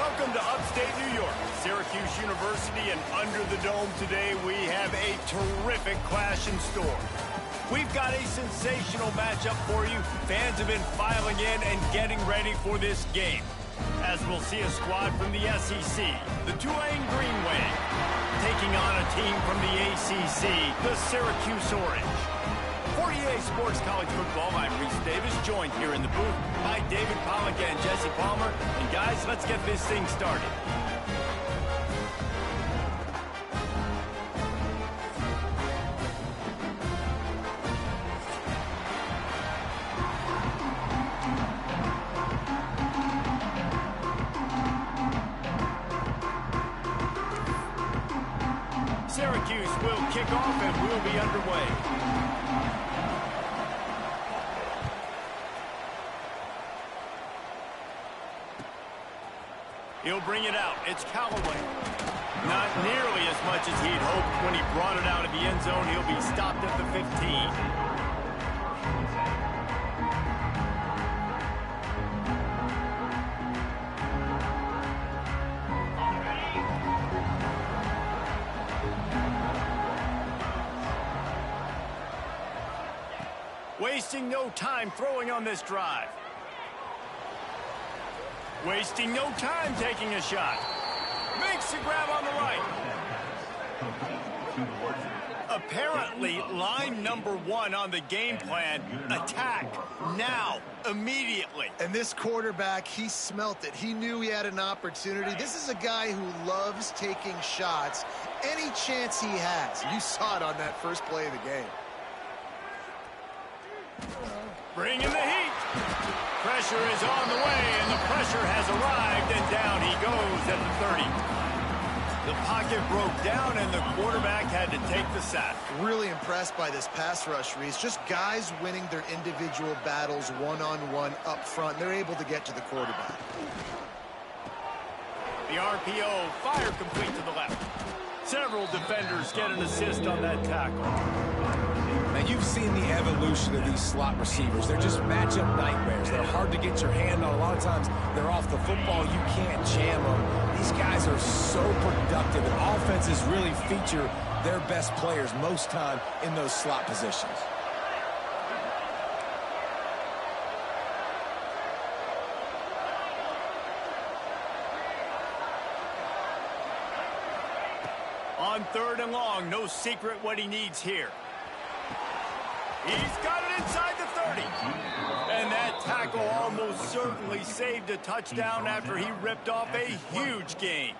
Welcome to upstate New York, Syracuse University, and under the dome today we have a terrific clash in store. We've got a sensational matchup for you. Fans have been filing in and getting ready for this game, as we'll see a squad from the SEC, the Tulane Green Wave, taking on a team from the ACC, the Syracuse Orange. For EA Sports College Football, I'm Reese Davis, joined here in the booth by David Pollack and Jesse Palmer. And guys, let's get this thing started. Syracuse will kick off and we'll be underway. He'll bring it out. It's Callaway. Not nearly as much as he'd hoped when he brought it out of the end zone. He'll be stopped at the 15. Wasting no time throwing on this drive. Wasting no time taking a shot. Makes the grab on the right. Apparently, line number one on the game plan, attack, now, immediately. And this quarterback, he smelt it. He knew he had an opportunity. This is a guy who loves taking shots any chance he has. You saw it on that first play of the game. Bring in the heat. Pressure is on the way, and the pressure has arrived, and down he goes at the 30. The pocket broke down, and the quarterback had to take the sack. Really impressed by this pass rush, Reese. Just guys winning their individual battles one-on-one up front. They're able to get to the quarterback. The RPO, fire complete to the left. Several defenders get an assist on that tackle. Now, you've seen the evolution of these slot receivers. They're just matchup nightmares. They're hard to get your hand on. A lot of times, they're off the football. You can't jam them. These guys are so productive, and offenses really feature their best players most time in those slot positions. On 3rd and long, no secret what he needs here. He's got it inside the 30. And that tackle almost certainly saved a touchdown after he ripped off a huge gain.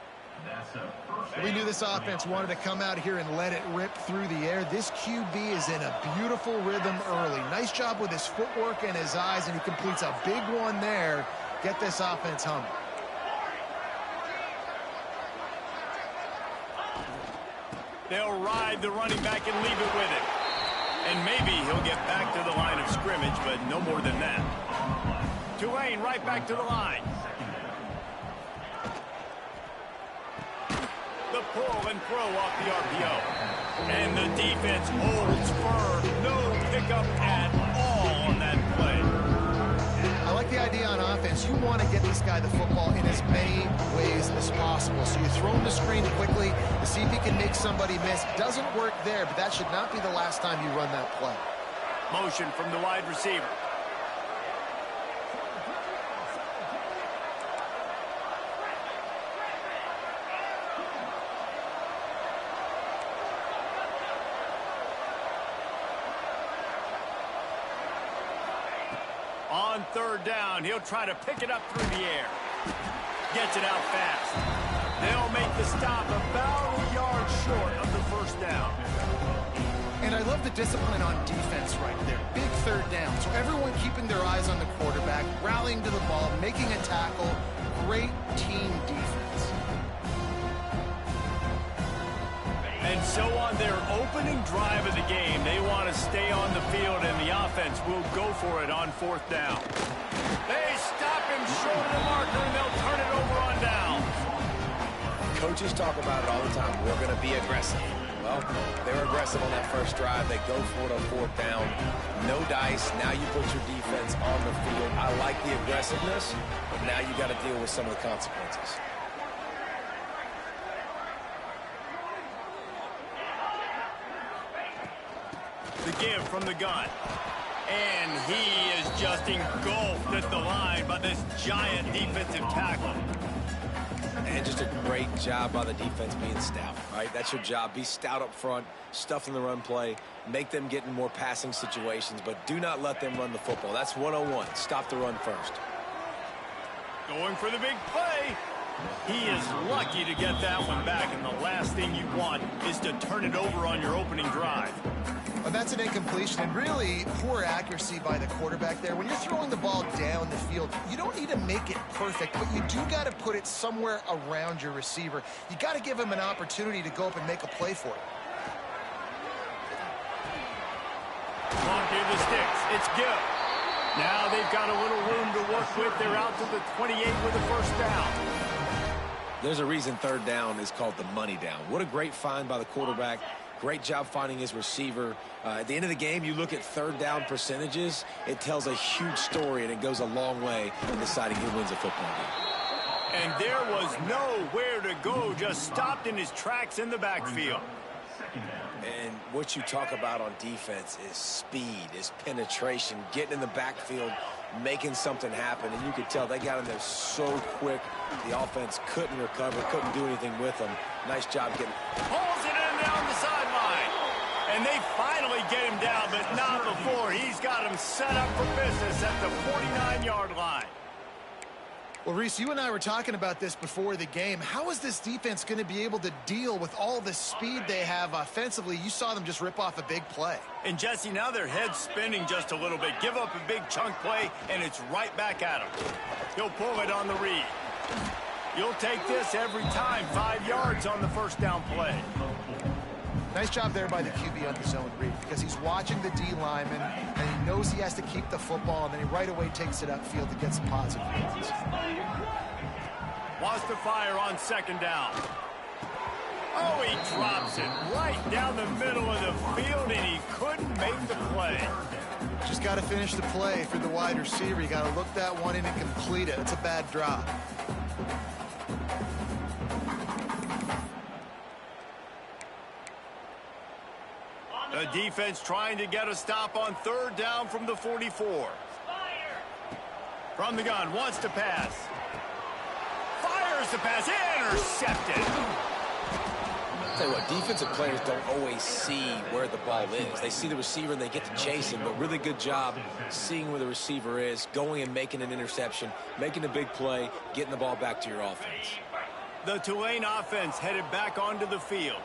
We knew this offense wanted to come out here and let it rip through the air. This QB is in a beautiful rhythm early. Nice job with his footwork and his eyes, and he completes a big one there. Get this offense humming. They'll ride the running back and leave it with it. And maybe he'll get back to the line of scrimmage, but no more than that. Tulane right back to the line. The pull and throw off the RPO. And the defense holds firm. No pickup at all on that play. I like the idea on offense. You want to get this guy the football in as many ways as possible. So you throw him the screen quickly to see if he can make somebody miss. Doesn't work there, but that should not be the last time you run that play. Motion from the wide receiver. On 3rd down, he'll try to pick it up through the air. Gets it out fast. They'll make the stop about a yard short of the 1st down. And I love the discipline on defense right there. Big 3rd down. So everyone keeping their eyes on the quarterback, rallying to the ball, making a tackle. Great team defense. And so on their opening drive of the game, they want to stay on the field, and the offense will go for it on 4th down. They stop him short of the marker, and they'll turn it over on down. Coaches talk about it all the time. We're going to be aggressive. Well, they're aggressive on that first drive. They go for it on fourth down. No dice. Now you put your defense on the field. I like the aggressiveness, but now you got to deal with some of the consequences. The give from the gun. And he is just engulfed at the line by this giant defensive tackle. And just a great job by the defense being stout, right? That's your job. Be stout up front, stuff in the run play, make them get in more passing situations, but do not let them run the football. That's 101. Stop the run first. Going for the big play. He is lucky to get that one back, and the last thing you want is to turn it over on your opening drive. Well, that's an incompletion, and really poor accuracy by the quarterback there. When you're throwing the ball down the field, you don't need to make it perfect, but you do got to put it somewhere around your receiver. You got to give him an opportunity to go up and make a play for it. Long near the sticks. It's good. Now they've got a little room to work with. They're out to the 28 with a first down. There's a reason third down is called the money down. What a great find by the quarterback. Great job finding his receiver. At the end of the game, you look at third down percentages. It tells a huge story, and it goes a long way in deciding who wins a football game. And there was nowhere to go, just stopped in his tracks in the backfield. And what you talk about on defense is speed, is penetration, getting in the backfield, making something happen. And you could tell they got in there so quick, the offense couldn't recover, couldn't do anything with them. Nice job getting. Pulls it in down the sideline. And they finally get him down, but not before. He's got him set up for business at the 49-yard line. Well, Reese, you and I were talking about this before the game. How is this defense going to be able to deal with all the speed they have offensively? You saw them just rip off a big play. And, Jesse, now their head's spinning just a little bit. Give up a big chunk play, and it's right back at him. He'll pull it on the read. You'll take this every time. 5 yards on the first down play. Nice job there by the QB on the zone read, because he's watching the D lineman, and he knows he has to keep the football, and then he right away takes it upfield to get some positive yards. Wants to fire on second down. Oh, he drops it right down the middle of the field, and he couldn't make the play. Just got to finish the play for the wide receiver. You got to look that one in and complete it. It's a bad drop. The defense trying to get a stop on third down from the 44. From the gun, wants to pass. Fires the pass, intercepted. I'll tell you what, defensive players don't always see where the ball is. They see the receiver and they get to chase him, but really good job seeing where the receiver is, going and making an interception, making a big play, getting the ball back to your offense. The Tulane offense headed back onto the field.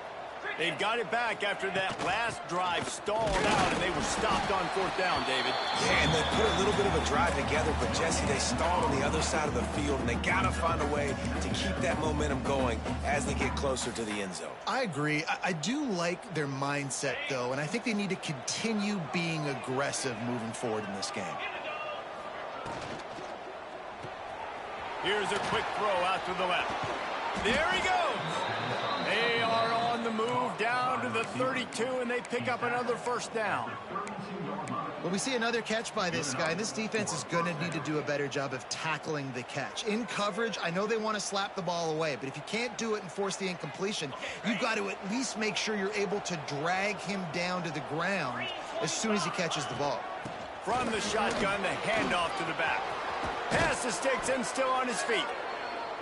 They've got it back after that last drive stalled out, and they were stopped on fourth down, David. Yeah, and they put a little bit of a drive together, but, Jesse, they stalled on the other side of the field, and they got to find a way to keep that momentum going as they get closer to the end zone. I agree. I do like their mindset, though, and I think they need to continue being aggressive moving forward in this game. Here's a quick throw out to the left. There he goes. They are on the move down to the 32, and they pick up another first down. Well, we see another catch by this guy. This defense is going to need to do a better job of tackling the catch. In coverage, I know they want to slap the ball away, but if you can't do it and force the incompletion, you've got to at least make sure you're able to drag him down to the ground as soon as he catches the ball. From the shotgun, the handoff to the back. Pass the sticks and still on his feet.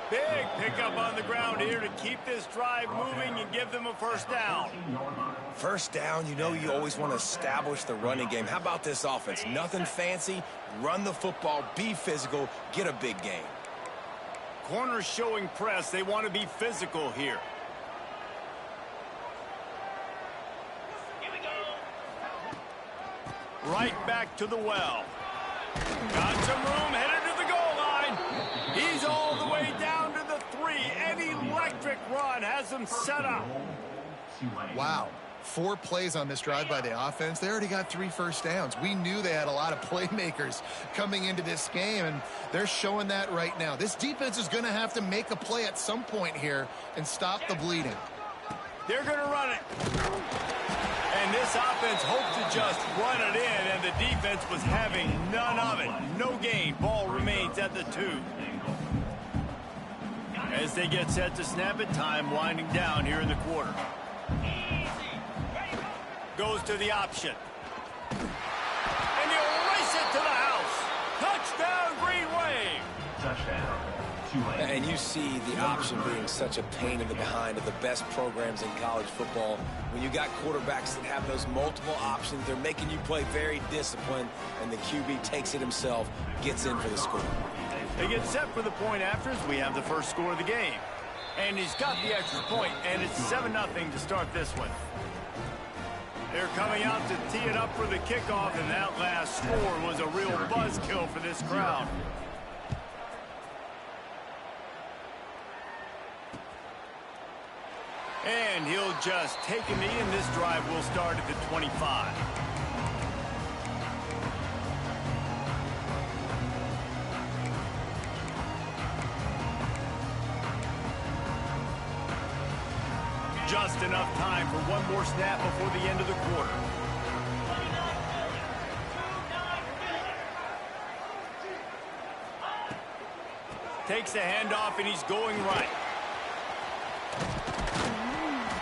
Big pickup on the ground here to keep this drive moving and give them a first down. First down, you know you always want to establish the running game. How about this offense? Nothing fancy. Run the football, be physical, get a big gain. Corners showing press. They want to be physical here. Right back to the well. Got some room, headed to the goal line. He's all the way down to the 3. An electric run has them set up. Wow. 4 plays on this drive by the offense. They already got 3 first downs. We knew they had a lot of playmakers coming into this game, and they're showing that right now. This defense is going to have to make a play at some point here and stop the bleeding. They're going to run it. And this offense hoped to just run it in, and the defense was having none of it. No gain. Ball remains at the 2. As they get set to snap it, time winding down here in the quarter. Goes to the option. And he'll race it to the house. Touchdown, Green Wave. Touchdown. And you see the option being such a pain in the behind of the best programs in college football. When you got quarterbacks that have those multiple options, they're making you play very disciplined, and the QB takes it himself, gets in for the score. They get set for the point after as we have the first score of the game. And he's got the extra point, and it's 7-0 to start this one. They're coming out to tee it up for the kickoff, and that last score was a real buzzkill for this crowd. And he'll just take a knee, and this drive will start at the 25. Just enough time for one more snap before the end of the quarter. Takes the handoff, and he's going right.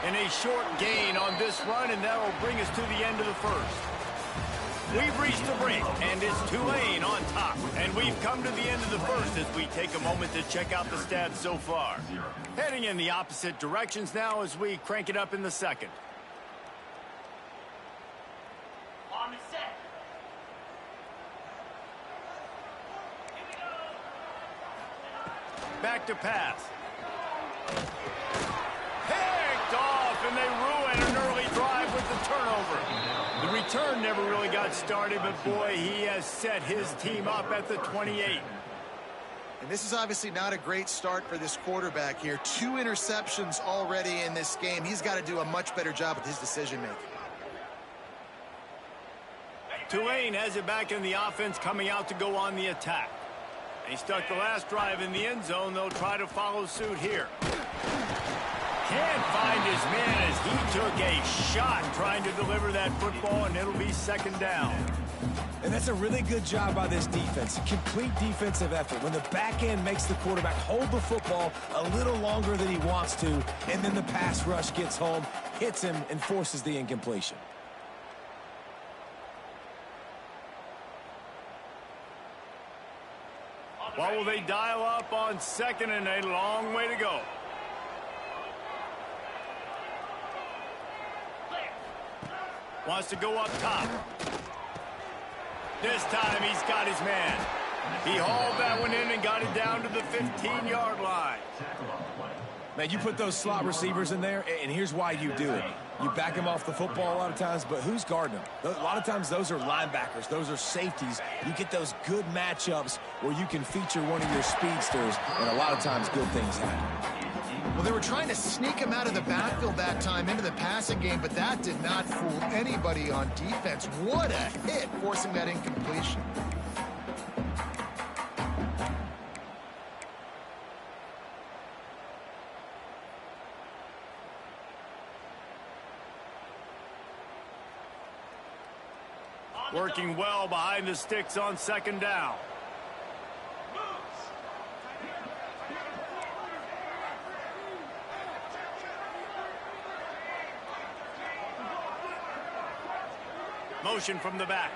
And a short gain on this run, and that will bring us to the end of the first. We've reached the break, and it's Tulane on top. And we've come to the end of the first as we take a moment to check out the stats so far. Heading in the opposite directions now as we crank it up in the second. On the set. Back to pass. Picked off, and they ruin an early drive with the turnover. The return never really got started, but boy, he has set his team up at the 28. And this is obviously not a great start for this quarterback here. 2 interceptions already in this game. He's got to do a much better job with his decision-making. Tulane has it back in the offense, coming out to go on the attack. He stuck the last drive in the end zone. They'll try to follow suit here. Can't find his man as he took a shot trying to deliver that football, and it'll be second down. And that's a really good job by this defense. A complete defensive effort. When the back end makes the quarterback hold the football a little longer than he wants to, and then the pass rush gets home, hits him, and forces the incompletion. What will they dial up on second, and a long way to go? Wants to go up top. This time he's got his man. He hauled that one in and got it down to the 15-yard line. Man, you put those slot receivers in there, and here's why you do it. You back them off the football a lot of times, but who's guarding them? A lot of times those are linebackers. Those are safeties. You get those good matchups where you can feature one of your speedsters, and a lot of times good things happen. Well, they were trying to sneak him out of the backfield that time into the passing game, but that did not fool anybody on defense. What a hit, forcing that incompletion. Working well behind the sticks on second down. Motion from the back.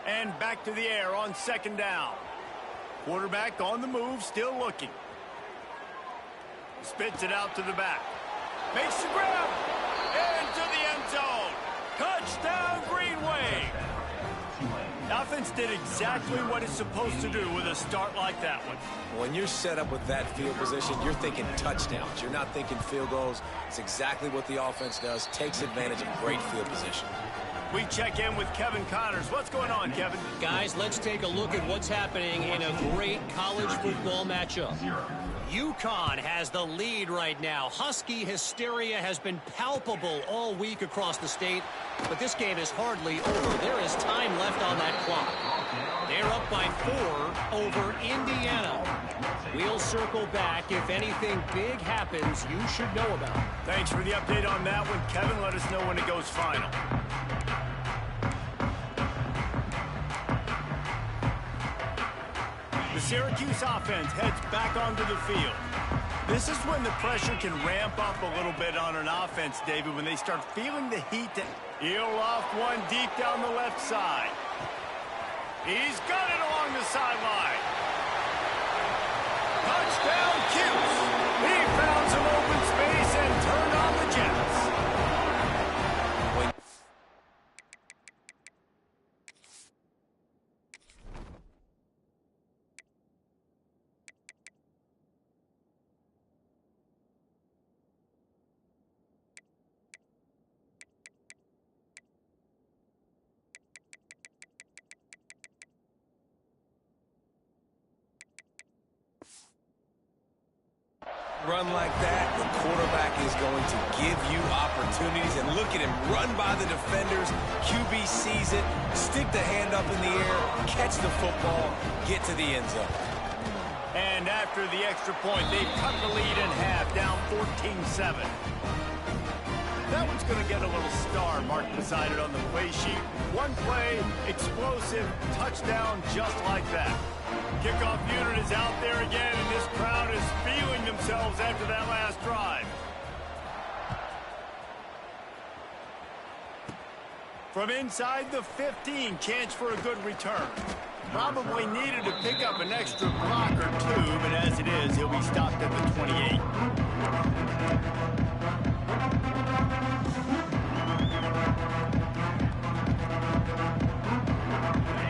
And back to the air on second down. Quarterback on the move, still looking. Spits it out to the back. Makes the grab. Into the end zone. Touchdown, Green Wave. The offense did exactly what it's supposed to do with a start like that one. When you're set up with that field position, you're thinking touchdowns. You're not thinking field goals. It's exactly what the offense does. Takes advantage of great field position. We check in with Kevin Connors. What's going on, Kevin? Guys, let's take a look at what's happening in a great college football matchup. UConn has the lead right now. Husky hysteria has been palpable all week across the state, but this game is hardly over. There is time left on that clock. They're up by 4 over Indiana. We'll circle back. If anything big happens, you should know about it. Thanks for the update on that one, Kevin. Let us know when it goes final. The Syracuse offense heads back onto the field. This is when the pressure can ramp up a little bit on an offense, David, when they start feeling the heat. He'll off one deep down the left side. He's got it along the sideline. Touchdown, cuse. He found some open space and turned on the Jets. Run like that, the quarterback is going to give you opportunities. And look at him run by the defenders. QB sees it, stick the hand up in the air, catch the football, get to the end zone. And after the extra point, they've cut the lead in half, down 14-7. That one's going to get a little star marked beside it on the play sheet. One play, explosive, touchdown just like that. Kickoff unit is out there again, and this crowd is feeling themselves after that last drive. From inside the 15, chance for a good return. Probably needed to pick up an extra block or two, but as it is, he'll be stopped at the 28.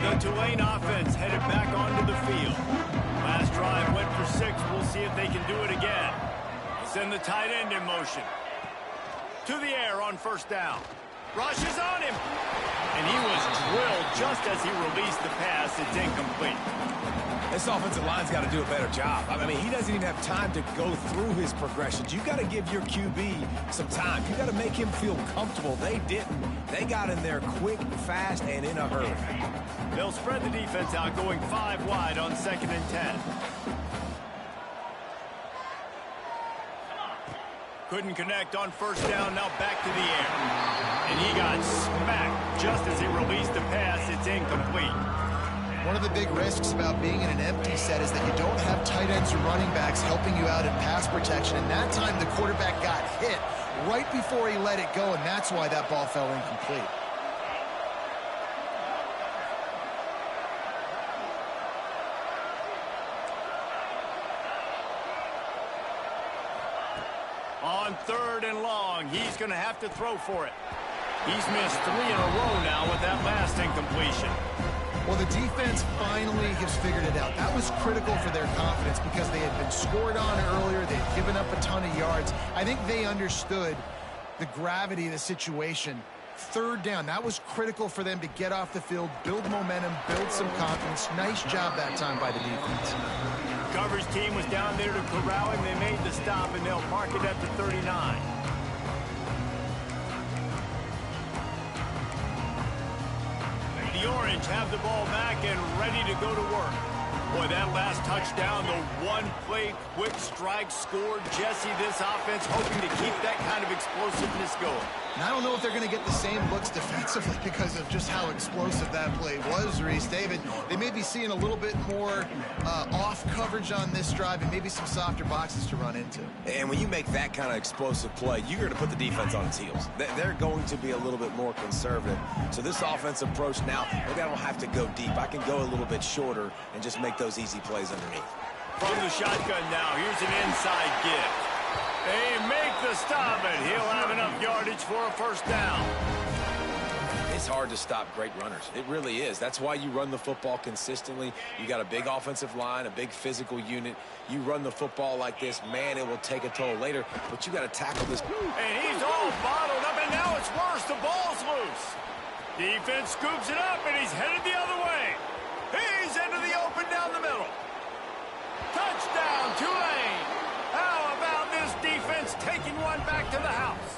The Tulane offense headed back onto the field. Last drive went for 6. We'll see if they can do it again. Send the tight end in motion. To the air on first down. Rush is on him. And he was drilled just as he released the pass. It's incomplete. This offensive line's got to do a better job. I mean, he doesn't even have time to go through his progressions. You got to give your QB some time. You got to make him feel comfortable. They didn't. They got in there quick, fast, and in a hurry. They'll spread the defense out, going 5 wide on 2nd and 10. Couldn't connect on first down, now back to the air. And he got smacked just as he released the pass. It's incomplete. One of the big risks about being in an empty set is that you don't have tight ends or running backs helping you out in pass protection. And that time the quarterback got hit right before he let it go, and that's why that ball fell incomplete. On 3rd and long, he's going to have to throw for it. He's missed 3 in a row now with that last incompletion. Well, the defense finally has figured it out. That was critical for their confidence because they had been scored on earlier. They had given up a ton of yards. I think they understood the gravity of the situation. 3rd down, that was critical for them to get off the field, build momentum, build some confidence. Nice job that time by the defense. Coverage team was down there to corral him. They made the stop, and they'll mark it at the 39. The Orange have the ball back and ready to go to work. Boy, that last touchdown, the one-play quick strike scored. Jesse, this offense hoping to keep that kind of explosiveness going. And I don't know if they're going to get the same looks defensively because of just how explosive that play was, Reese. David, they may be seeing a little bit more off coverage on this drive and maybe some softer boxes to run into. And when you make that kind of explosive play, you're going to put the defense on its heels. They're going to be a little bit more conservative. So this offensive approach now, maybe I don't have to go deep. I can go a little bit shorter and just make those easy plays underneath. From the shotgun now, here's an inside give. They make the stop, and he'll have enough yardage for a first down. It's hard to stop great runners. It really is. That's why you run the football consistently. You got a big offensive line, a big physical unit. You run the football like this, man, it will take a toll later, but you got to tackle this. And he's all bottled up, and now it's worse. The ball's loose. Defense scoops it up, and he's headed the other way. He's into the open down the middle. Touchdown, Tulane. How about this defense taking one back to the house?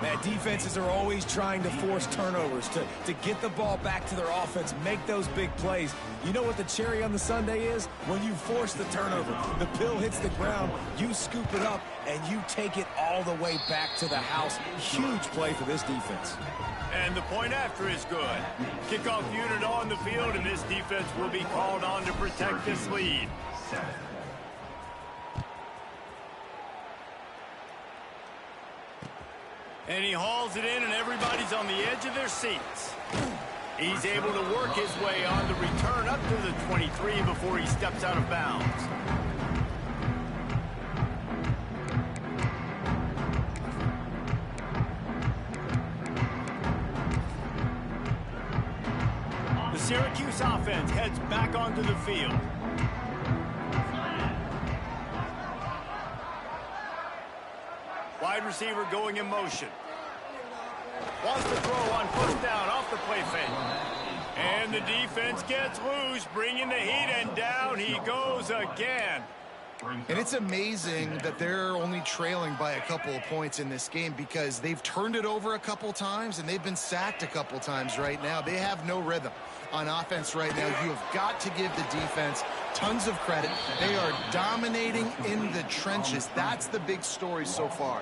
Man, defenses are always trying to force turnovers to get the ball back to their offense, make those big plays. You know what the cherry on the sundae is? When you force the turnover, the pill hits the ground, you scoop it up, and you take it all the way back to the house. Huge play for this defense. And the point after is good. Kickoff unit on the field, and this defense will be called on to protect this lead. And he hauls it in, and everybody's on the edge of their seats. He's able to work his way on the return up to the 23 before he steps out of bounds. The Syracuse offense heads back onto the field. Wide receiver going in motion. Wants to throw on first down off the play fake. And the defense gets loose, bringing the heat, and down he goes again. And it's amazing that they're only trailing by a couple of points in this game because they've turned it over a couple times and they've been sacked a couple times right now. They have no rhythm on offense right now. You have got to give the defense tons of credit. They are dominating in the trenches. That's the big story so far.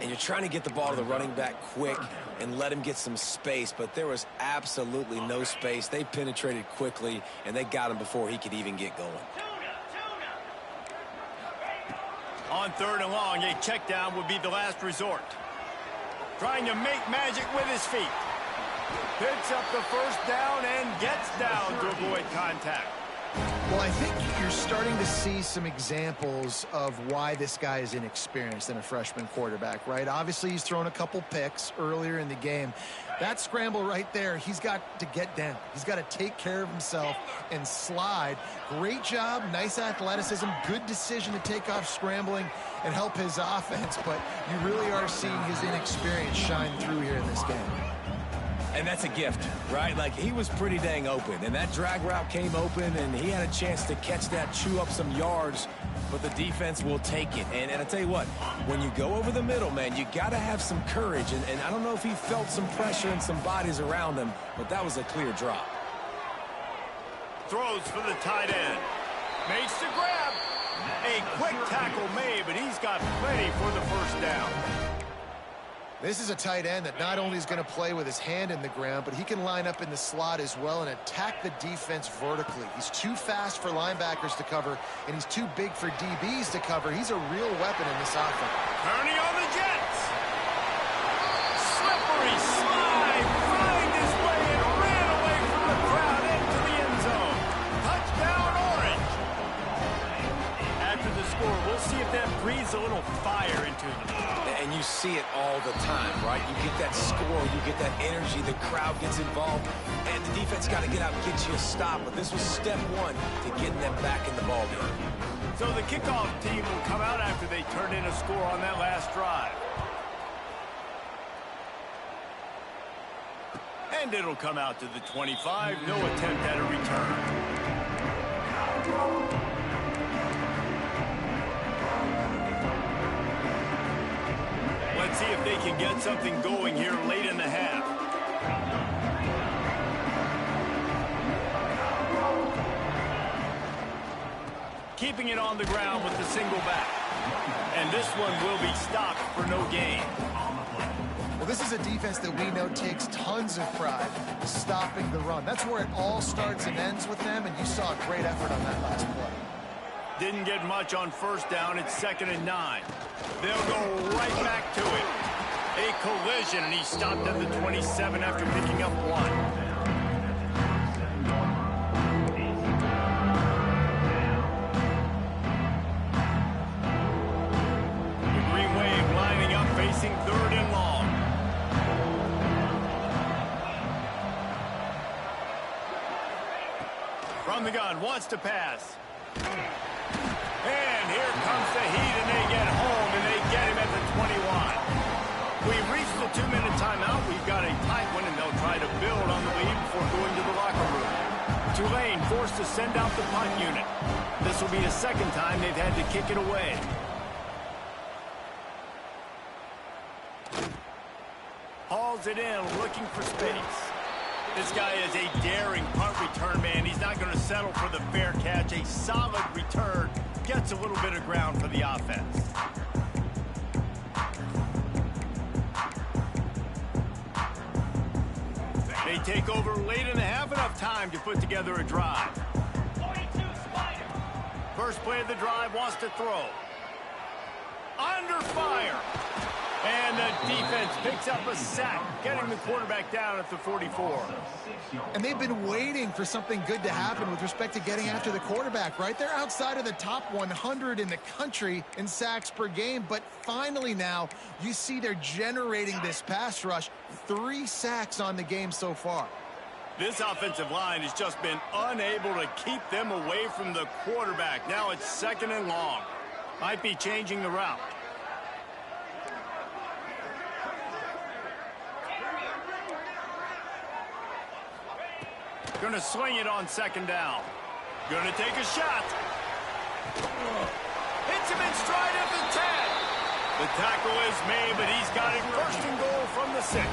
And you're trying to get the ball to the running back quick and let him get some space, but there was absolutely no space. They penetrated quickly, and they got him before he could even get going. On third and long, a check down would be the last resort. Trying to make magic with his feet. Picks up the first down and gets down to avoid contact. Well, I think you're starting to see some examples of why this guy is inexperienced in a freshman quarterback, right? Obviously, he's thrown a couple picks earlier in the game. That scramble right there, he's got to get down. He's got to take care of himself and slide. Great job, nice athleticism, good decision to take off scrambling and help his offense, but you really are seeing his inexperience shine through here in this game. And that's a gift, right? Like, he was pretty dang open, and that drag route came open, and he had a chance to catch that, chew up some yards, but the defense will take it. And I tell you what, when you go over the middle, man, you got to have some courage, and I don't know if he felt some pressure and some bodies around him, but that was a clear drop. Throws for the tight end. Makes the grab. A quick tackle made, but he's got plenty for the first down. This is a tight end that not only is going to play with his hand in the ground, but he can line up in the slot as well and attack the defense vertically. He's too fast for linebackers to cover, and he's too big for DBs to cover. He's a real weapon in this offense. Turning on the Jets. Slippery slide. Find his way and ran away from the crowd into the end zone. Touchdown, Orange. After the score, we'll see if that breathes a little fire into them. And you see it all the time, right? You get that score, you get that energy, the crowd gets involved, and the defense got to get out and get you a stop. But this was step one to getting them back in the ballgame. So the kickoff team will come out after they turn in a score on that last drive. And it'll come out to the 25. No attempt at a return. Let's see if they can get something going here late in the half. Keeping it on the ground with the single back. And this one will be stopped for no gain. Well, this is a defense that we know takes tons of pride stopping the run. That's where it all starts and ends with them, and you saw a great effort on that last play. Didn't get much on first down. It's 2nd and 9. They'll go right back to it. A collision, and he stopped at the 27 after picking up 1. The Green Wave lining up, facing 3rd and long. From the gun, wants to pass. And here comes the heat, and they get home, and they get him at the 21. We've reached the 2-minute timeout. We've got a tight one, and they'll try to build on the lead before going to the locker room. Tulane forced to send out the punt unit. This will be the 2nd time they've had to kick it away. Hauls it in, looking for space. This guy is a daring punt return man. He's not going to settle for the fair catch. A solid return gets a little bit of ground for the offense. They take over late in the half, enough time to put together a drive. 42 Spider. First play of the drive, wants to throw. Under fire. And the defense picks up a sack, getting the quarterback down at the 44. And they've been waiting for something good to happen with respect to getting after the quarterback, right? They're outside of the top 100 in the country in sacks per game, but finally now you see they're generating this pass rush. 3 sacks on the game so far. This offensive line has just been unable to keep them away from the quarterback. Now it's 2nd and long. Might be changing the route. Going to swing it on 2nd down. Going to take a shot. Hits him in stride at the 10. The tackle is made, but he's got it 1st and goal from the 6.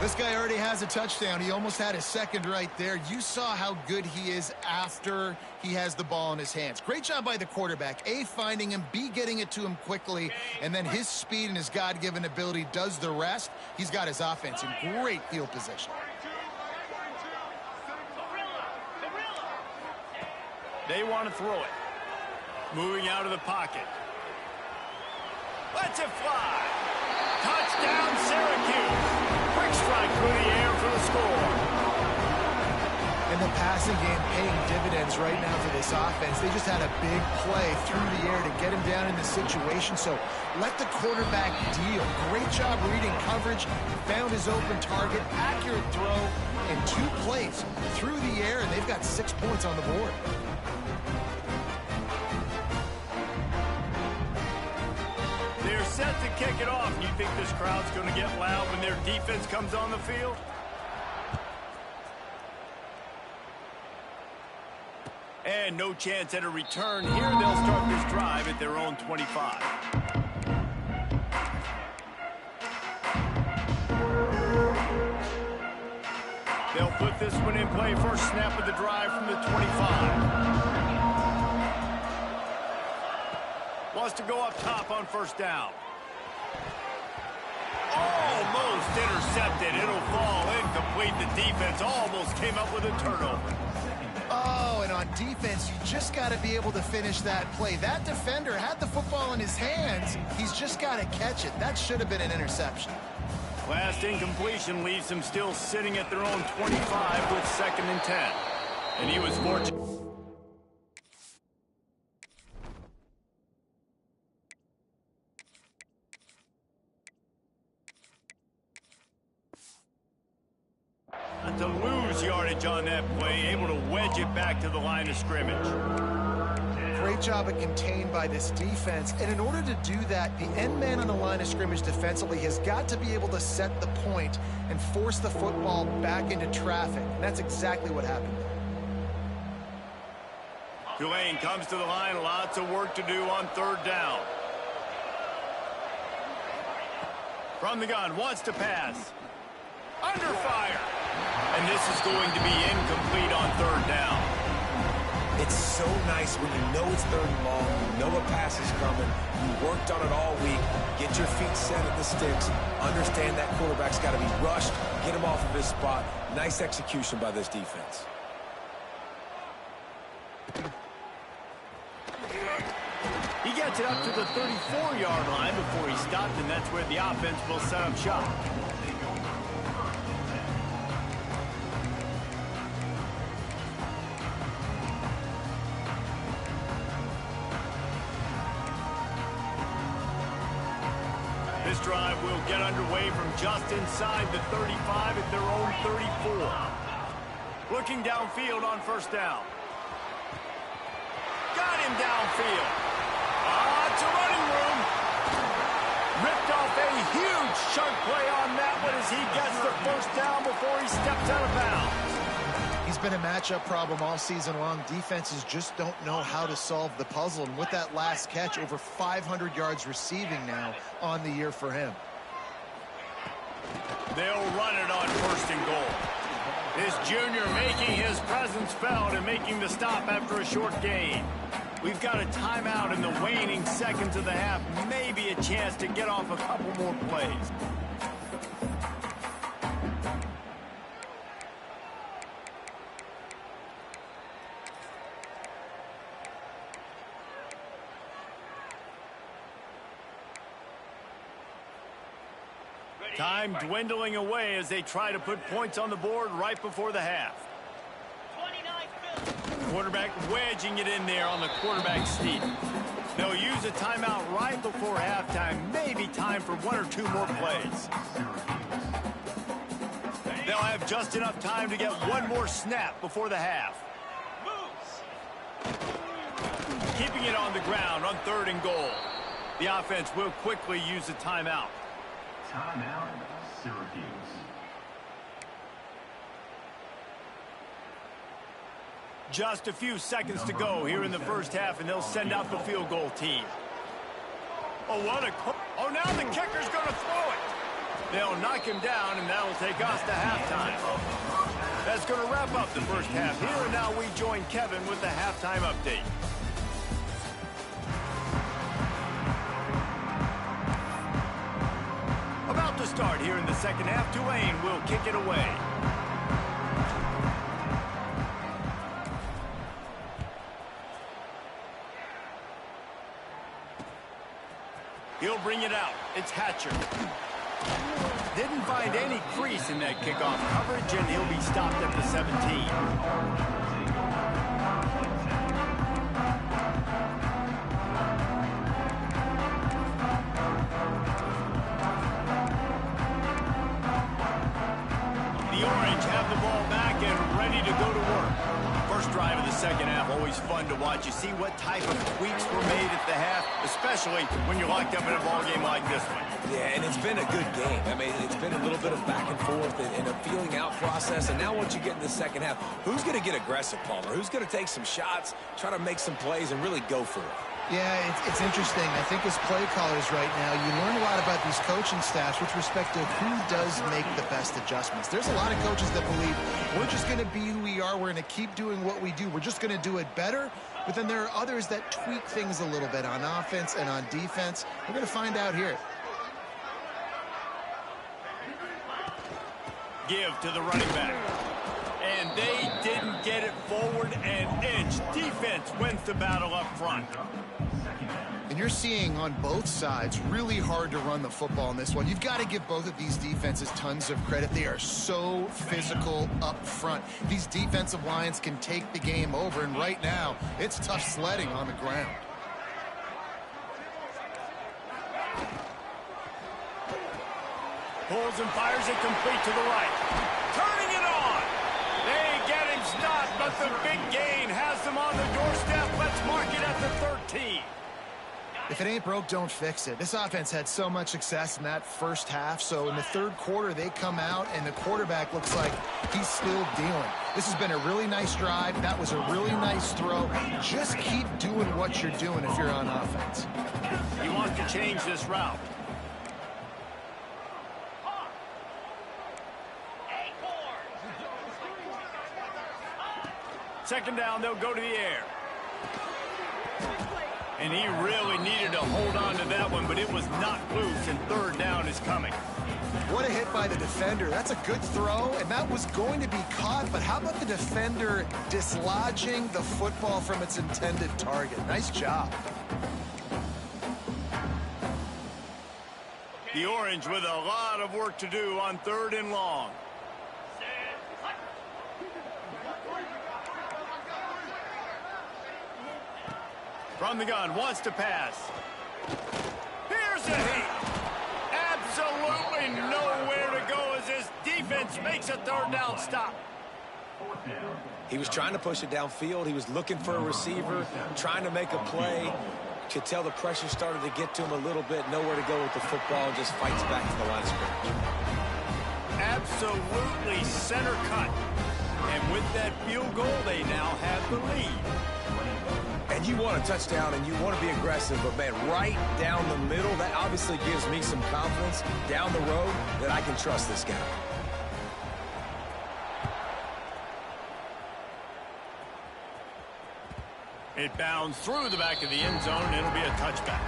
This guy already has a touchdown. He almost had a second right there. You saw how good he is after he has the ball in his hands. Great job by the quarterback. A, finding him, B, getting it to him quickly, and then his speed and his God-given ability does the rest. He's got his offense in great field position. They want to throw it. Moving out of the pocket. Lets it fly. Touchdown, Syracuse. Quick strike through the air for the score. And the passing game paying dividends right now for this offense. They just had a big play through the air to get him down in the situation. So let the quarterback deal. Great job reading coverage. Found his open target. Accurate throw in 2 plays through the air, and they've got 6 points on the board. They're set to kick it off. You think this crowd's going to get loud when their defense comes on the field? And no chance at a return here. They'll start this drive at their own 25. They'll put this one in play. First snap of the drive from the 25. Wants to go up top on 1st down. Almost intercepted. It'll fall incomplete. The defense almost came up with a turnover. Oh, and on defense, you just got to be able to finish that play. That defender had the football in his hands. He's just got to catch it. That should have been an interception. Last incompletion leaves them still sitting at their own 25 with 2nd and 10. And he was fortunate. To lose yardage on that play, able to wedge it back to the line of scrimmage. Great job of contained by this defense. And in order to do that, the end man on the line of scrimmage defensively has got to be able to set the point and force the football back into traffic. And that's exactly what happened. Tulane comes to the line. Lots of work to do on 3rd down. From the gun, wants to pass. Under fire. And this is going to be incomplete on 3rd down. It's so nice when you know it's 3rd and long, you know a pass is coming, you worked on it all week, get your feet set at the sticks, understand that quarterback's got to be rushed, get him off of his spot. Nice execution by this defense. He gets it up to the 34-yard line before he stopped, and that's where the offense will set up shop. This drive will get underway from just inside the 35 at their own 34. Looking downfield on 1st down. Got him downfield. It's a running room. Ripped off a huge chunk play on that one as he gets the 1st down before he steps out of bounds. He's been a matchup problem all season long. Defenses just don't know how to solve the puzzle. And with that last catch, over 500 yards receiving now on the year for him. They'll run it on 1st and goal. This junior making his presence felt and making the stop after a short gain. We've got a timeout in the waning seconds of the half. Maybe a chance to get off a couple more plays. Time dwindling away as they try to put points on the board right before the half. 29 Quarterback wedging it in there on the quarterback sneak. They'll use a timeout right before halftime. Maybe time for 1 or 2 more plays. They'll have just enough time to get 1 more snap before the half. Keeping it on the ground on 3rd and goal. The offense will quickly use a timeout. Timeout, Syracuse. Just a few seconds to go here in the first half, and they'll send out the field goal team. Oh, now the kicker's going to throw it. They'll knock him down, and that'll take us to halftime. That's going to wrap up the first half. Here and now we join Kevin with the halftime update. About to start here in the second half, Tulane will kick it away. He'll bring it out. It's Hatcher. Didn't find any crease in that kickoff coverage, and he'll be stopped at the 17. The ball back and ready to go to work. First drive of the second half, always fun to watch. You see what type of tweaks were made at the half, especially when you're locked up in a ball game like this one. Yeah, and it's been a good game. I mean, it's been a little bit of back and forth and a feeling out process. And now once you get in the second half, who's going to get aggressive, Palmer? Who's going to take some shots, try to make some plays, and really go for it? Yeah, it's interesting. I think as play callers right now, you learn a lot about these coaching staffs with respect to who does make the best adjustments. There's a lot of coaches that believe we're just going to be who we are. We're going to keep doing what we do. We're just going to do it better. But then there are others that tweak things a little bit on offense and on defense. We're going to find out here. Give to the running back. And they didn't get it forward an inch. Defense wins the battle up front. And you're seeing on both sides really hard to run the football in this one. You've got to give both of these defenses tons of credit. They are so physical up front. These defensive lines can take the game over, and right now it's tough sledding on the ground. Pulls and fires it complete to the right. Turning it on. They get him stopped, but the big gain has them on the doorstep. Let's mark it at the 13. If it ain't broke, don't fix it. This offense had so much success in that first half, so in the third quarter, they come out, and the quarterback looks like he's still dealing. This has been a really nice drive. That was a really nice throw. Just keep doing what you're doing if you're on offense. He wants to change this route. Second down, they'll go to the air. And he really needed to hold on to that one, but it was knocked loose, and third down is coming. What a hit by the defender. That's a good throw, and that was going to be caught, but how about the defender dislodging the football from its intended target? Nice job. The Orange with a lot of work to do on third and long. From the gun, wants to pass. Here's a hit. Absolutely nowhere to go as his defense makes a third down stop. He was trying to push it downfield. He was looking for a receiver, trying to make a play. Could tell the pressure started to get to him a little bit. Nowhere to go with the football, and just fights back to the line of scrimmage. Absolutely center cut. And with that field goal, they now have the lead. And you want a touchdown and you want to be aggressive, but, man, right down the middle, that obviously gives me some confidence down the road that I can trust this guy. It bounds through the back of the end zone, and it'll be a touchback.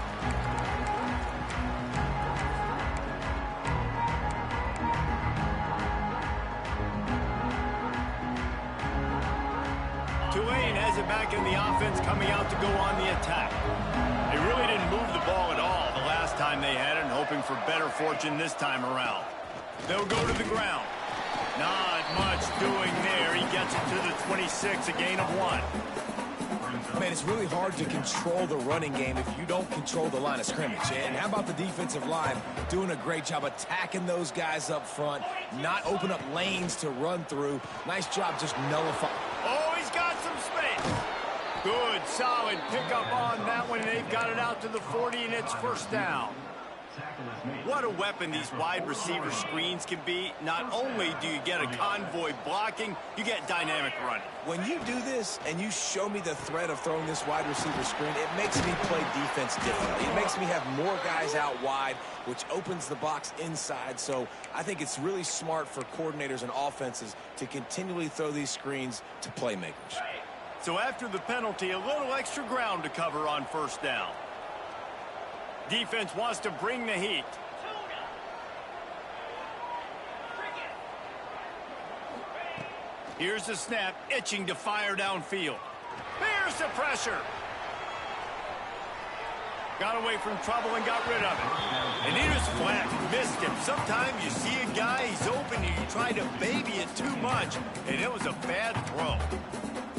Tulane has it back in the offense, coming out to go on the attack. They really didn't move the ball at all the last time they had it, and hoping for better fortune this time around. They'll go to the ground. Not much doing there. He gets it to the 26, a gain of 1. Man, it's really hard to control the running game if you don't control the line of scrimmage. And how about the defensive line doing a great job attacking those guys up front, not open up lanes to run through. Nice job just nullifying. Oh, he's got some space. Good, solid pickup on that one, and they've got it out to the 40, and it's first down. What a weapon these wide receiver screens can be. Not only do you get a convoy blocking, you get dynamic running. When you do this and you show me the threat of throwing this wide receiver screen, it makes me play defense differently. It makes me have more guys out wide, which opens the box inside. So I think it's really smart for coordinators and offenses to continually throw these screens to playmakers. So after the penalty, a little extra ground to cover on first down. Defense wants to bring the heat. Here's the snap, itching to fire downfield. Here's the pressure. Got away from trouble and got rid of it. And he was flat, missed him. Sometimes you see a guy, he's open, and you try to baby it too much, and it was a bad throw.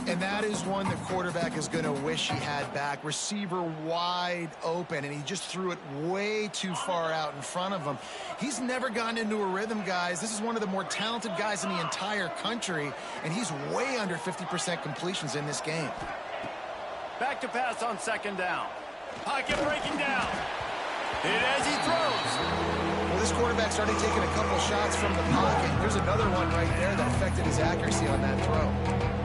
And that is one the quarterback is going to wish he had back. Receiver wide open, and he just threw it way too far out in front of him. He's never gotten into a rhythm, guys. This is one of the more talented guys in the entire country, and he's way under 50% completions in this game. Back to pass on second down. Pocket breaking down. Hit as he throws. Well, this quarterback started taking a couple shots from the pocket. There's another one right there that affected his accuracy on that throw.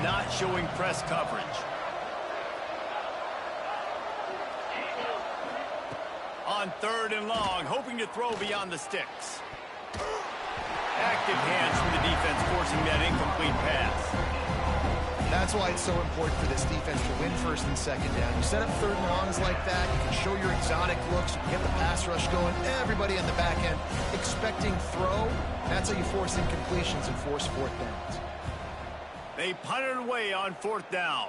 Not showing press coverage. On third and long, hoping to throw beyond the sticks. Active hands from the defense, forcing that incomplete pass. That's why it's so important for this defense to win first and second down. You set up third and longs like that, you can show your exotic looks, you can get the pass rush going, everybody in the back end expecting throw. That's how you force incompletions and force fourth downs. They punt it away on fourth down.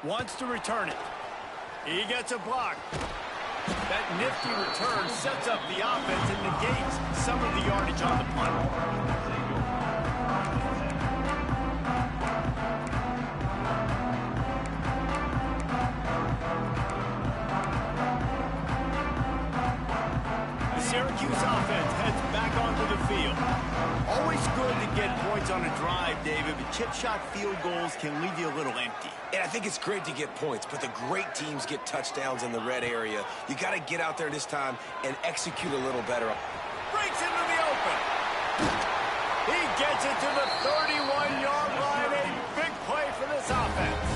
Wants to return it. He gets a block. That nifty return sets up the offense and negates some of the yardage on the punt. Syracuse offense heads back onto the field. Always good to get points on a drive, David, but chip shot field goals can leave you a little empty. And I think it's great to get points, but the great teams get touchdowns in the red area. You got to get out there this time and execute a little better. Breaks into the open. He gets it to the 31-yard line. A big play for this offense.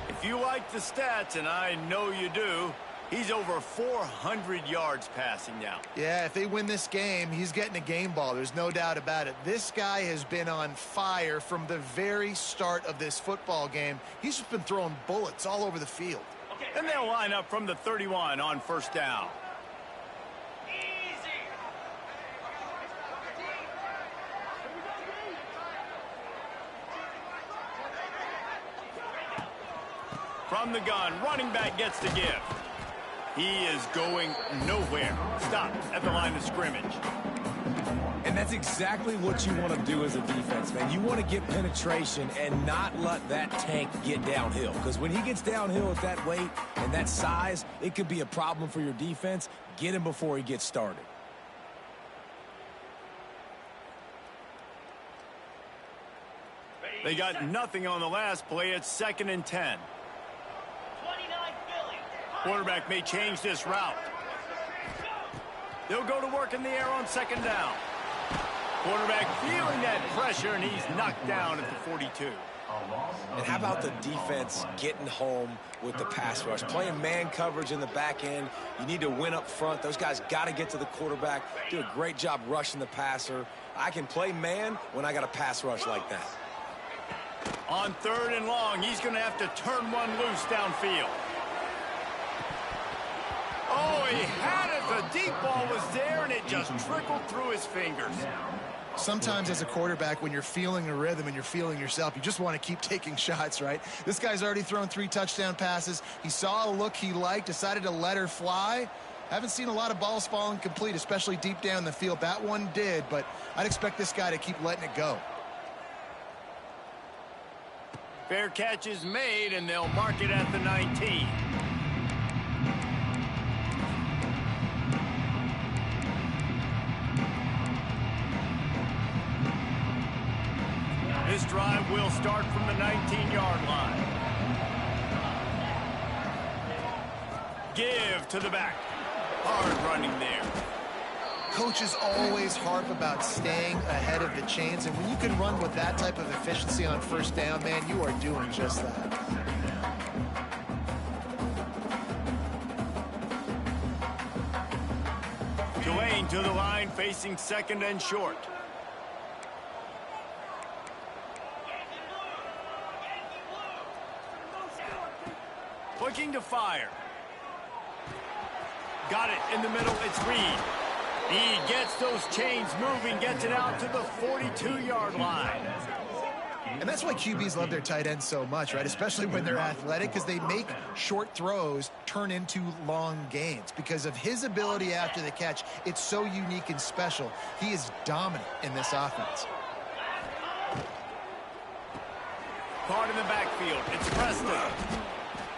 If you like the stats, and I know you do, he's over 400 yards passing now. Yeah, if they win this game, he's getting a game ball. There's no doubt about it. This guy has been on fire from the very start of this football game. He's just been throwing bullets all over the field. And they'll line up from the 31 on first down. From the gun, running back gets the give. He is going nowhere. Stop at the line of scrimmage. And that's exactly what you want to do as a defense, man. You want to get penetration and not let that tank get downhill. Because when he gets downhill at that weight and that size, it could be a problem for your defense. Get him before he gets started. They got nothing on the last play. It's 2nd and 10. 29 Philly. Quarterback may change this route. They'll go to work in the air on 2nd down. Quarterback feeling that pressure, and he's knocked down at the 42. And how about the defense getting home with the pass rush? Playing man coverage in the back end. You need to win up front. Those guys got to get to the quarterback. Do a great job rushing the passer. I can play man when I got a pass rush like that. On 3rd and long, he's going to have to turn one loose downfield. Oh, he had it. The deep ball was there, and it just trickled through his fingers. Sometimes as a quarterback, when you're feeling a rhythm and you're feeling yourself, you just want to keep taking shots, right? This guy's already thrown 3 touchdown passes. He saw a look he liked, decided to let her fly. Haven't seen a lot of balls falling complete, especially deep down the field. That one did, but I'd expect this guy to keep letting it go. Fair catch is made, and they'll mark it at the 19. This drive will start from the 19-yard line. Give to the back. Hard running there. Coaches always harp about staying ahead of the chains, and when you can run with that type of efficiency on 1st down, man, you are doing just that. Tulane to the line, facing 2nd and short. Looking to fire. Got it in the middle. It's Reed. He gets those chains moving, gets it out to the 42-yard line. And that's why QBs love their tight ends so much, right? Especially when they're athletic, because they make short throws turn into long gains. Because of his ability after the catch, it's so unique and special. He is dominant in this offense. Caught in the backfield. It's Preston.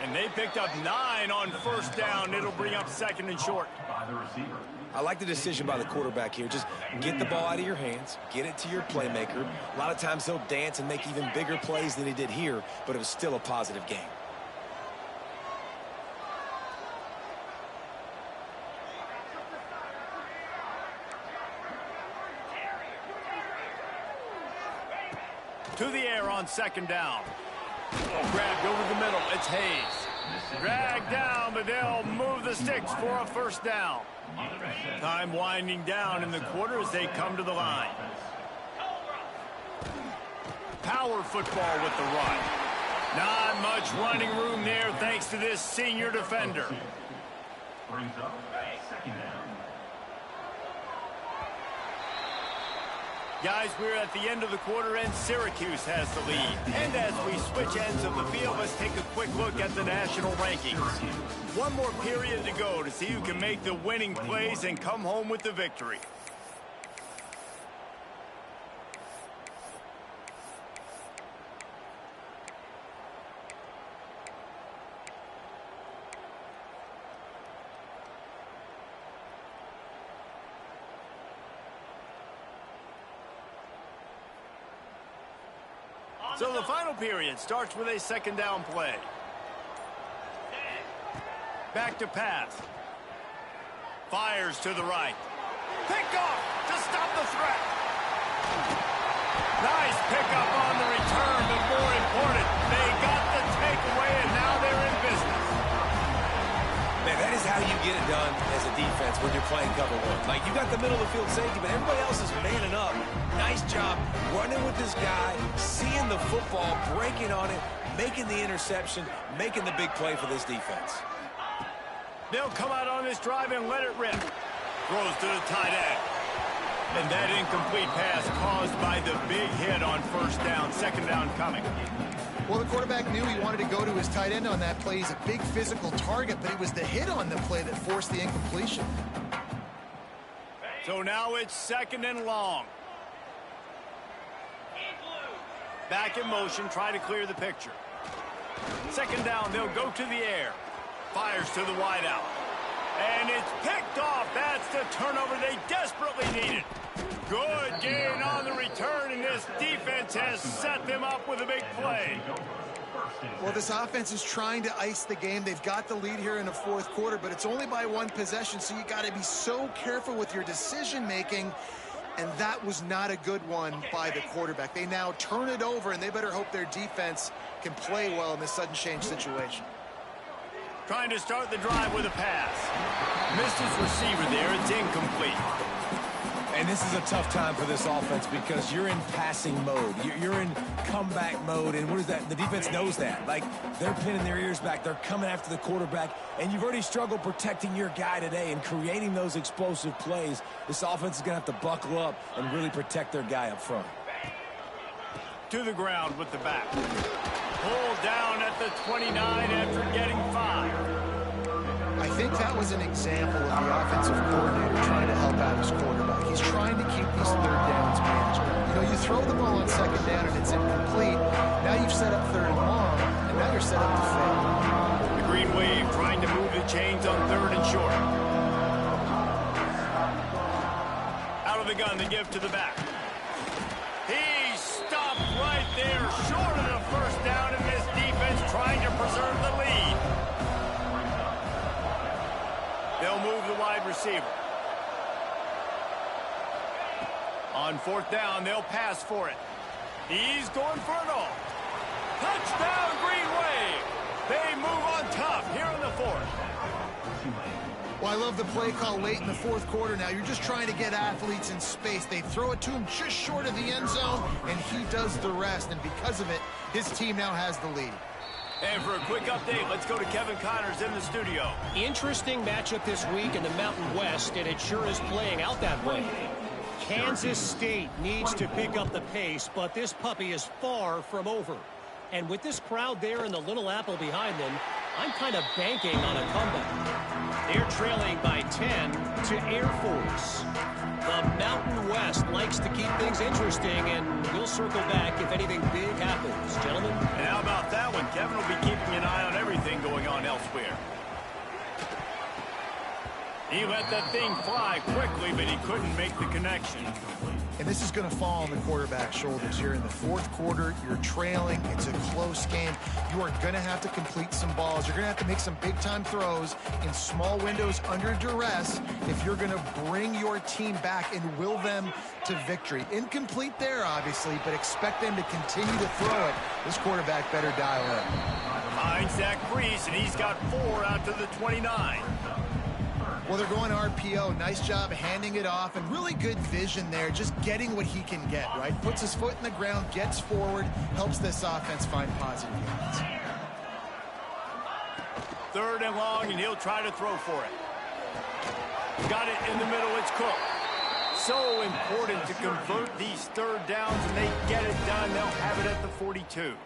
And they picked up 9 on 1st down. It'll bring up 2nd and short. I like the decision by the quarterback here. Just get the ball out of your hands, get it to your playmaker. A lot of times he'll dance and make even bigger plays than he did here, but it was still a positive game. To the air on 2nd down. Grabbed over the middle. It's Hayes. Dragged down, but they'll move the sticks for a 1st down. Time winding down in the quarter as they come to the line. Power football with the run. Not much running room there thanks to this senior defender. Brings up 2nd down. Guys, we're at the end of the quarter, and Syracuse has the lead. And as we switch ends of the field, let's take a quick look at the national rankings. One more period to go to see who can make the winning plays and come home with the victory. So the final period starts with a 2nd down play. Back to pass. Fires to the right. Picked off to stop the threat. Nice pickup on the return, but more important, they got the takeaway, and now they're in business. Man, that is how you get it done as a defense when you're playing cover 1. Like, you got the middle of the field safety, but everybody else is manning up. Nice job running with this guy, seeing the football, breaking on it, making the interception, making the big play for this defense. They'll come out on this drive and let it rip. Throws to the tight end. And that incomplete pass caused by the big hit on 1st down. 2nd down coming. Well, the quarterback knew he wanted to go to his tight end on that play. He's a big physical target, but it was the hit on the play that forced the incompletion. So now it's 2nd and long. Back in motion, try to clear the picture. 2nd down, they'll go to the air. Fires to the wideout. And it's picked off. That's the turnover they desperately needed. Good gain on the return, and this defense has set them up with a big play. Well, this offense is trying to ice the game. They've got the lead here in the fourth quarter, but it's only by one possession, so you got to be so careful with your decision-making, and that was not a good one by the quarterback. They now turn it over, and they better hope their defense can play well in this sudden change situation. Trying to start the drive with a pass. Missed his receiver there. It's incomplete. And this is a tough time for this offense because you're in passing mode. You're in comeback mode. And what is that? The defense knows that. Like, they're pinning their ears back. They're coming after the quarterback. And you've already struggled protecting your guy today and creating those explosive plays. This offense is going to have to buckle up and really protect their guy up front. To the ground with the back. Pulled down at the 29 after getting 5. I think that was an example of the offensive coordinator trying to help out his quarterback. He's trying to keep these third downs manageable. You know, you throw the ball on second down and it's incomplete. Now you've set up third and long, and now you're set up to fail. The Green Wave trying to move the chains on third and short. Out of the gun, the give to the back. He stopped right there, short of the first down, and this defense trying to preserve the lead. They'll move the wide receiver. On fourth down, they'll pass for it. He's going for it all. Touchdown, Green Wave. They move on top here in the fourth. Well, I love the play call late in the fourth quarter now. You're just trying to get athletes in space. They throw it to him just short of the end zone, and he does the rest. And because of it, his team now has the lead. And for a quick update, let's go to Kevin Connors in the studio. Interesting matchup this week in the Mountain West, and it sure is playing out that way. Kansas State needs to pick up the pace, but this puppy is far from over. And with this crowd there and the Little Apple behind them, I'm kind of banking on a comeback. They're trailing by 10 to Air Force. The Mountain West likes to keep things interesting, and we'll circle back if anything big happens. Gentlemen? And how about that one? Kevin will be keeping an eye on everything going on elsewhere. He let that thing fly quickly, but he couldn't make the connection. And this is going to fall on the quarterback's shoulders. You're in the fourth quarter. You're trailing. It's a close game. You are going to have to complete some balls. You're going to have to make some big-time throws in small windows under duress if you're going to bring your team back and will them to victory. Incomplete there, obviously, but expect them to continue to throw it. This quarterback better dial in. Finds that crease, and he's got 4 out to the 29. Well, they're going RPO. Nice job handing it off, and really good vision there, just getting what he can get, right? Puts his foot in the ground, gets forward, helps this offense find positive yards. 3rd and long, and he'll try to throw for it. Got it in the middle. It's Cook. So important to convert these third downs, and they get it done. They'll have it at the 42.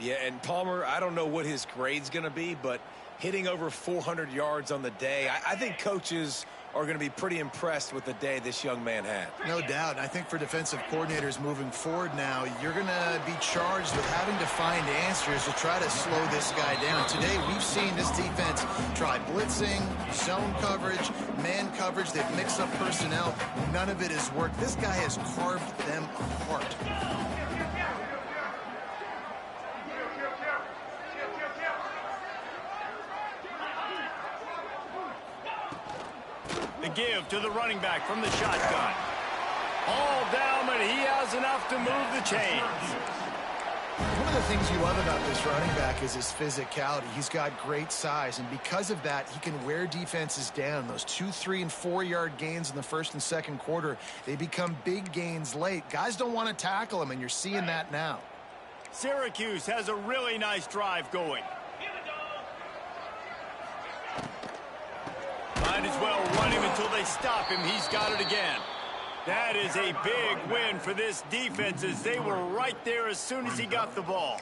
Yeah, and Palmer, I don't know what his grade's going to be, but hitting over 400 yards on the day, I think coaches are going to be pretty impressed with the day this young man had. No doubt. And I think for defensive coordinators moving forward now, you're going to be charged with having to find answers to try to slow this guy down. Today, we've seen this defense try blitzing, zone coverage, man coverage. They've mixed up personnel. None of it has worked. This guy has carved them apart. The give to the running back from the shotgun. All down, but he has enough to move the chains. One of the things you love about this running back is his physicality. He's got great size, and because of that, he can wear defenses down. Those 2, 3, and 4-yard gains in the first and second quarter, they become big gains late. Guys don't want to tackle him, and you're seeing that now. Syracuse has a really nice drive going. Might as well run him until they stop him. He's got it again. That is a big win for this defense, as they were right there as soon as he got the ball.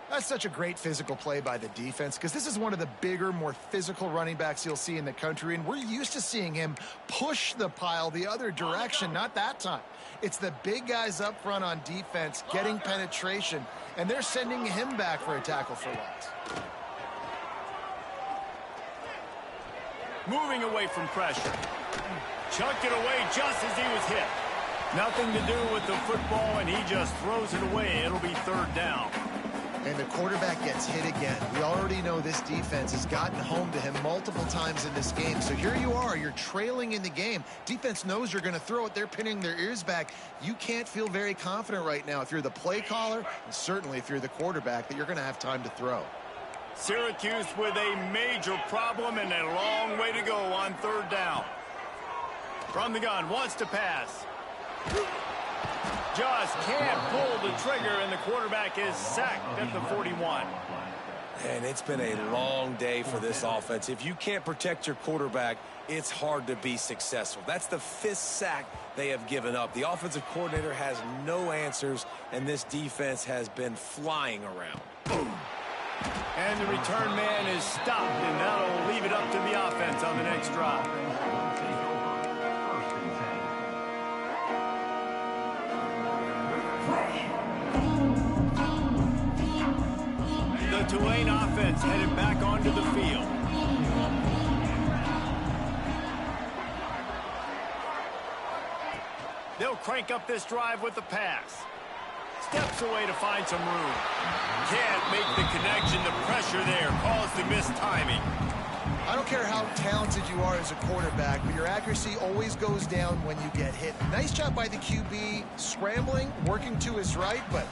That's such a great physical play by the defense, because this is one of the bigger, more physical running backs you'll see in the country, and we're used to seeing him push the pile the other direction. Not that time. It's the big guys up front on defense getting penetration, and they're sending him back for a tackle for loss. Moving away from pressure. chucked it away just as he was hit. Nothing to do with the football, and he just throws it away. It'll be third down. And the quarterback gets hit again. We already know this defense has gotten home to him multiple times in this game. So here you are, you're trailing in the game. Defense knows you're going to throw it. They're pinning their ears back. You can't feel very confident right now if you're the play caller, and certainly if you're the quarterback, that you're going to have time to throw. Syracuse with a major problem and a long way to go on third down. From the gun, wants to pass. Just can't pull the trigger, and the quarterback is sacked at the 41. And it's been a long day for this offense. If you can't protect your quarterback, it's hard to be successful. That's the 5th sack they have given up. The offensive coordinator has no answers, and this defense has been flying around. And the return man is stopped, and that'll leave it up to the offense on the next drive. The Tulane offense headed back onto the field. They'll crank up this drive with the pass. Steps away to find some room. Can't make the connection. The pressure there caused the missed timing. I don't care how talented you are as a quarterback, but your accuracy always goes down when you get hit. Nice job by the QB, scrambling, working to his right, but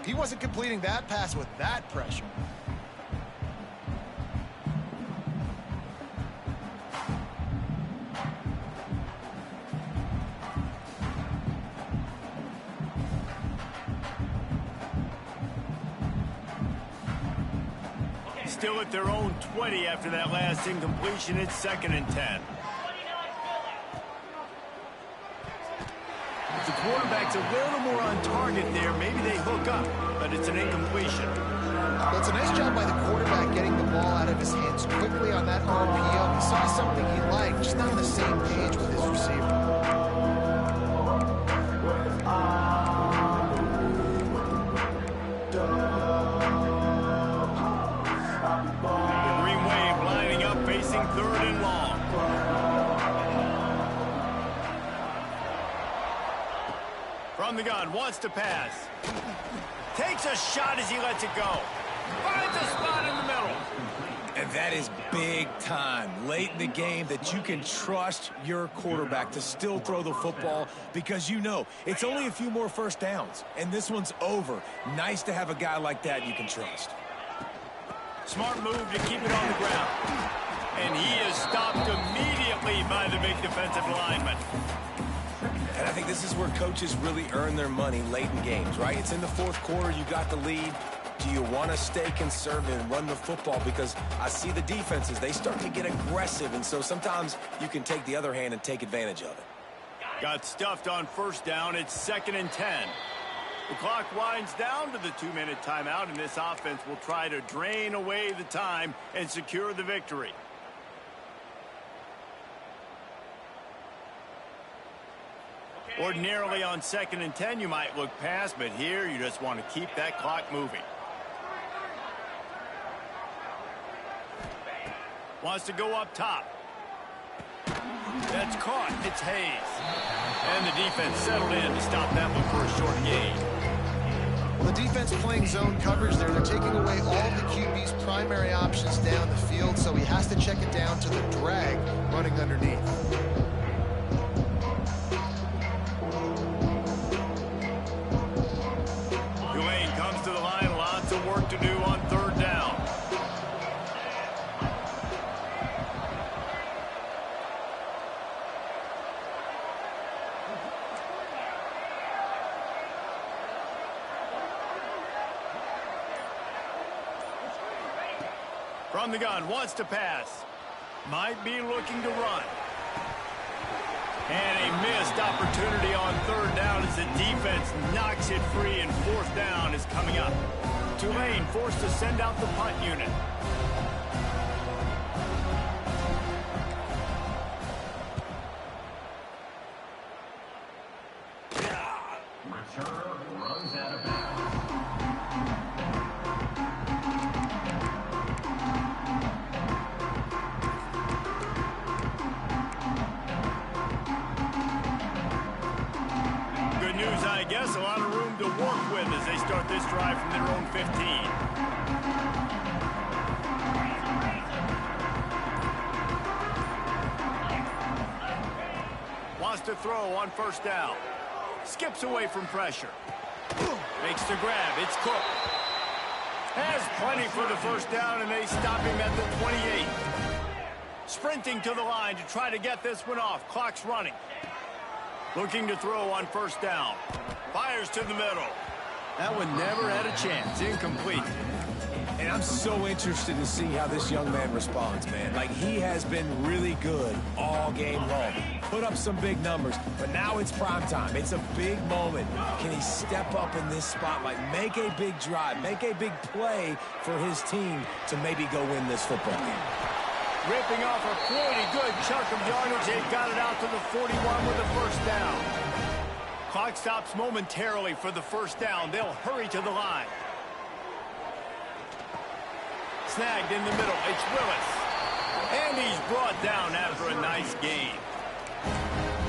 he wasn't completing that pass with that pressure. Still at their own 20 after that last incompletion. It's 2nd and 10. If the quarterback's a little more on target there, maybe they hook up, but it's an incompletion. Well, it's a nice job by the quarterback getting the ball out of his hands quickly on that RPO. He saw something he liked, just not on the same page with his receiver. Third and long. From the gun, wants to pass. Takes a shot as he lets it go. Finds a spot in the middle. And that is big time, late in the game, that you can trust your quarterback to still throw the football because you know it's only a few more first downs, and this one's over. Nice to have a guy like that you can trust. Smart move to keep it on the ground. And he is stopped immediately by the big defensive lineman. And I think this is where coaches really earn their money late in games, right? It's in the 4th quarter, you got the lead. Do you want to stay conservative and run the football? Because I see the defenses, they start to get aggressive, and so sometimes you can take the other hand and take advantage of it. Got stuffed on first down. It's 2nd and 10. The clock winds down to the 2-minute timeout, and this offense will try to drain away the time and secure the victory. Ordinarily on 2nd and 10, you might look past, but here you just want to keep that clock moving. Wants to go up top. That's caught. It's Hayes. And the defense settled in to stop that one for a short gain. Well, the defense playing zone coverage there. They're taking away all of the QB's primary options down the field, so he has to check it down to the drag running underneath. Tulane comes to the line. Lots of work to do on third down. From the gun, wants to pass. Might be looking to run. And a missed opportunity on third down as the defense knocks it free, and fourth down is coming up. Tulane forced to send out the punt unit. Returner runs out of bounds. they start this drive from their own 15. Wants to throw on first down. Skips away from pressure. Makes the grab. It's Cook. Has plenty for the first down, and they stop him at the 28. Sprinting to the line to try to get this one off. Clock's running. Looking to throw on first down. Fires to the middle. That one never had a chance. Incomplete. And I'm so interested to see how this young man responds, man. Like, he has been really good all game long. Put up some big numbers, but now it's prime time. It's a big moment. Can he step up in this spotlight, make a big drive, make a big play for his team to maybe go win this football game? Ripping off a pretty good chunk of yardage. They've got it out to the 41 with the first down. Clock stops momentarily for the first down. They'll hurry to the line. Snagged in the middle. It's Willis. And he's brought down after a nice gain.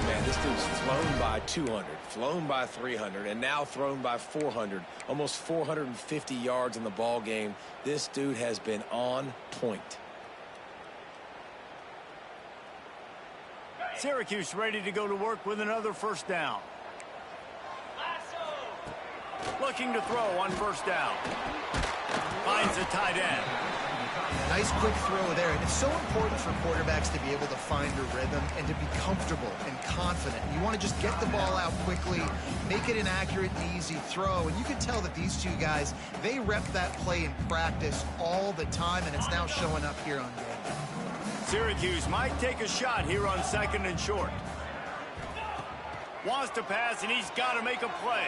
Man, this dude's flown by 200, flown by 300, and now thrown by 400. Almost 450 yards in the ball game. This dude has been on point. Syracuse ready to go to work with another first down. Looking to throw on first down. Finds a tight end. Nice quick throw there, and it's so important for quarterbacks to be able to find a rhythm and to be comfortable and confident. You want to just get the ball out quickly, make it an accurate and easy throw, and you can tell that these two guys, they rep that play in practice all the time, and it's now showing up here on game. Syracuse might take a shot here on second and short. Wants to pass, and he's got to make a play.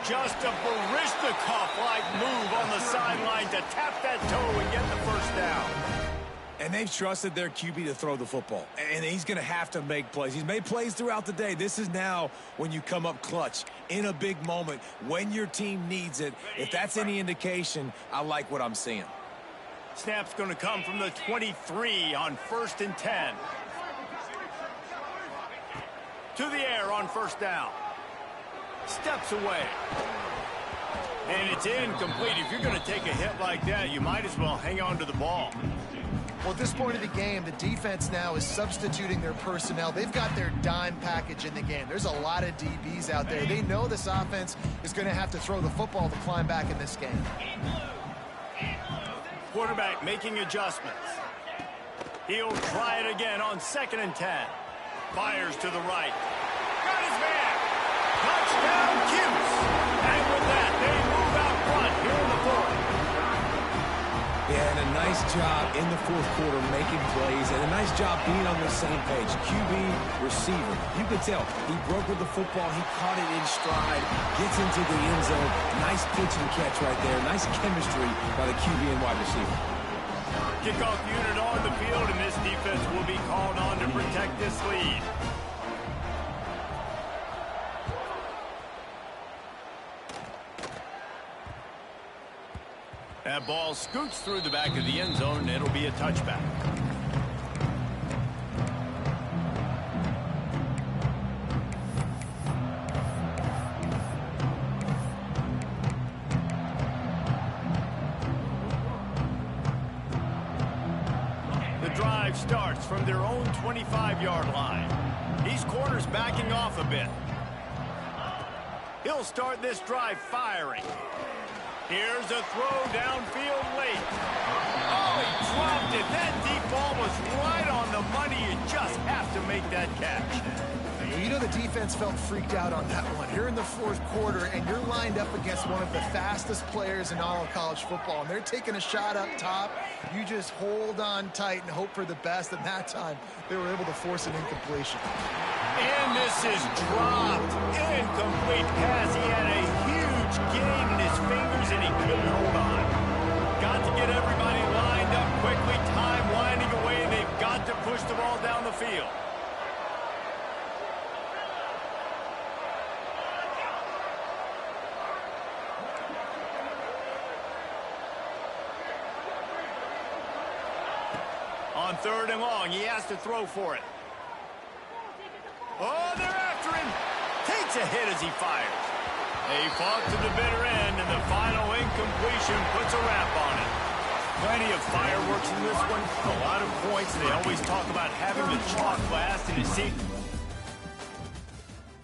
Just a Barishnikov-like move on the sideline to tap that toe and get the first down. And they've trusted their QB to throw the football. And he's going to have to make plays. He's made plays throughout the day. This is now when you come up clutch in a big moment when your team needs it. If that's any indication, I like what I'm seeing. Snap's going to come from the 23 on 1st and 10. To the air on first down. Steps away. And it's incomplete. If you're going to take a hit like that, you might as well hang on to the ball. Well, at this point of the game, the defense now is substituting their personnel. They've got their dime package in the game. There's a lot of DBs out there. They know this offense is going to have to throw the football to climb back in this game. Quarterback making adjustments. He'll try it again on 2nd and 10. Fires to the right. Got his man. Touchdown, cuse. And with that, they move out front here in the 4th. Yeah, and a nice job in the 4th quarter making plays, and a nice job being on the same page. QB, receiver. You could tell he broke with the football. He caught it in stride, gets into the end zone. Nice pitch and catch right there. Nice chemistry by the QB and wide receiver. Kickoff unit on the field, and this defense will be called on to protect this lead. That ball scoots through the back of the end zone, and it'll be a touchback. The drive starts from their own 25-yard line. These corners backing off a bit. He'll start this drive firing. Here's a throw downfield late. Oh, he dropped it. That deep ball was right on the money. You just have to make that catch. Well, you know the defense felt freaked out on that one. You're in the 4th quarter, and you're lined up against one of the fastest players in all of college football, and they're taking a shot up top. You just hold on tight and hope for the best, and that time they were able to force an incompletion. And this is dropped. Incomplete pass. He had a huge gain in his fingers, and he couldn't hold on. Got to get everybody lined up quickly. Time winding away. They've got to push the ball down the field. On 3rd and long, he has to throw for it. Oh, they're after him. Takes a hit as he fires. They fought to the bitter end, and the final incompletion puts a wrap on it. Plenty of fireworks in this one, a lot of points. They always talk about having the chalk last, and you see,